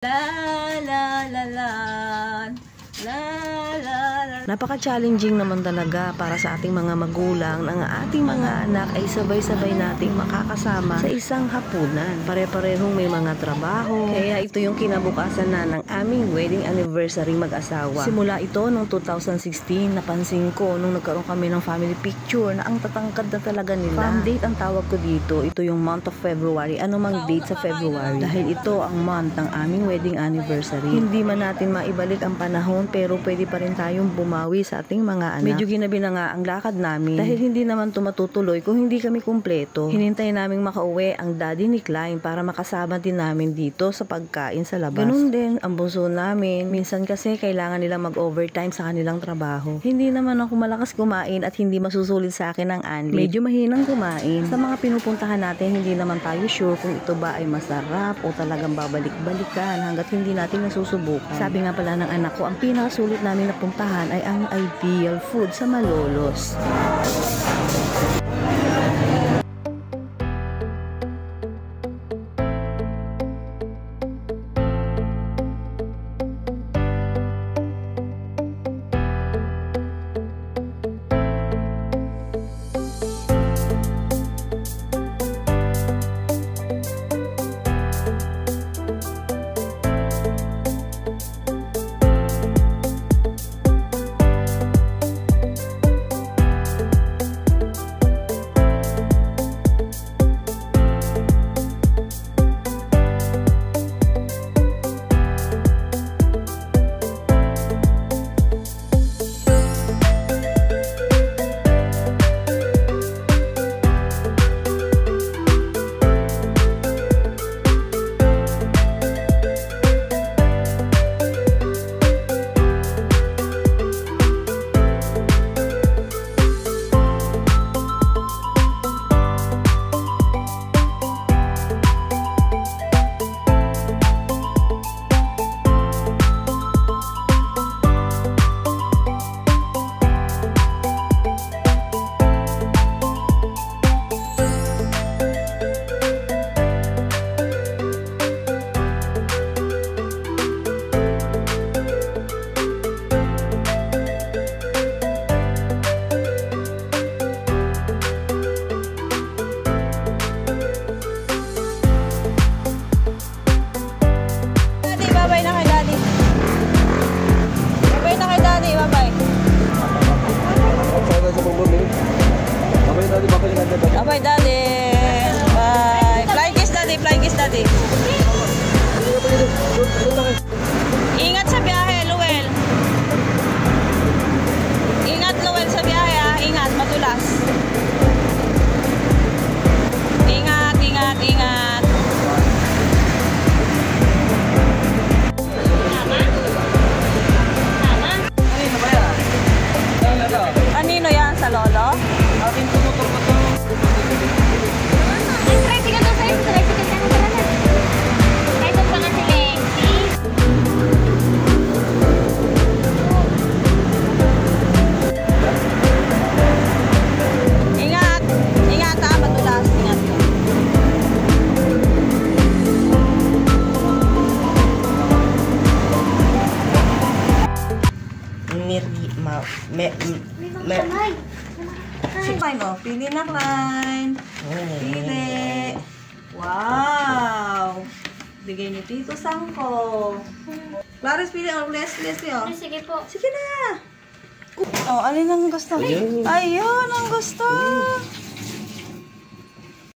La la la la la la la. Napaka-challenging naman talaga para sa ating mga magulang na ang ating mga anak ay sabay-sabay nating makakasama sa isang hapunan. Pare-parehong may mga trabaho. Kaya ito yung kinabukasan na ng aming wedding anniversary mag-asawa. Simula ito noong 2016, napansin ko nung nagkaroon kami ng family picture na ang tatangkad na talaga nila. Farm date ang tawag ko dito. Ito yung month of February. Ano mang date sa February. Dahil ito ang month ng aming wedding anniversary. Hindi man natin maibalik ang panahon pero pwede pa rin tayong bumawi sa ating mga anak. Medyo ginabi na nga ang lakad namin dahil hindi naman ito matutuloy kung hindi kami kumpleto. Hinintay naming makauwi ang daddy ni Klein para makasama din namin dito sa pagkain sa labas. Ganun din ang bunso namin. Minsan kasi kailangan nilang mag-overtime sa kanilang trabaho. Hindi naman ako malakas kumain at hindi masusulit sa akin ang anli. Medyo mahinang kumain. Sa mga pinupuntahan natin, hindi naman tayo sure kung ito ba ay masarap o talagang babalik-balikan hanggat hindi natin nasusubukan. Sabi nga pala ng anak ko, ang pinakasulit namin napuntahan ay ang ideal food sa Malolos. Bye, daddy. Bye. Flying kiss, daddy. Flying kiss, daddy. Ingat sa biyahe, Luel. Ingat, Luel, sa biyahe, ha. Ingat, madulas. Ingat, ingat, ingat. Kanino yan? Sa lolo? Ating tumutur ko to. Tricycle to sa'yo. Tricycle ka na pala na. Kahit pa nga si Lexi. Ingat! Ingat ha, madulas. Ingat ka. Klein, oh. Pili na, Klein. Pili. Wow! Bigay ni Tito Sangko. Clarice, pili. Oh, Leslie, oh. Sige po. Sige na. Oh, alin ang gusto? Ayun ang gusto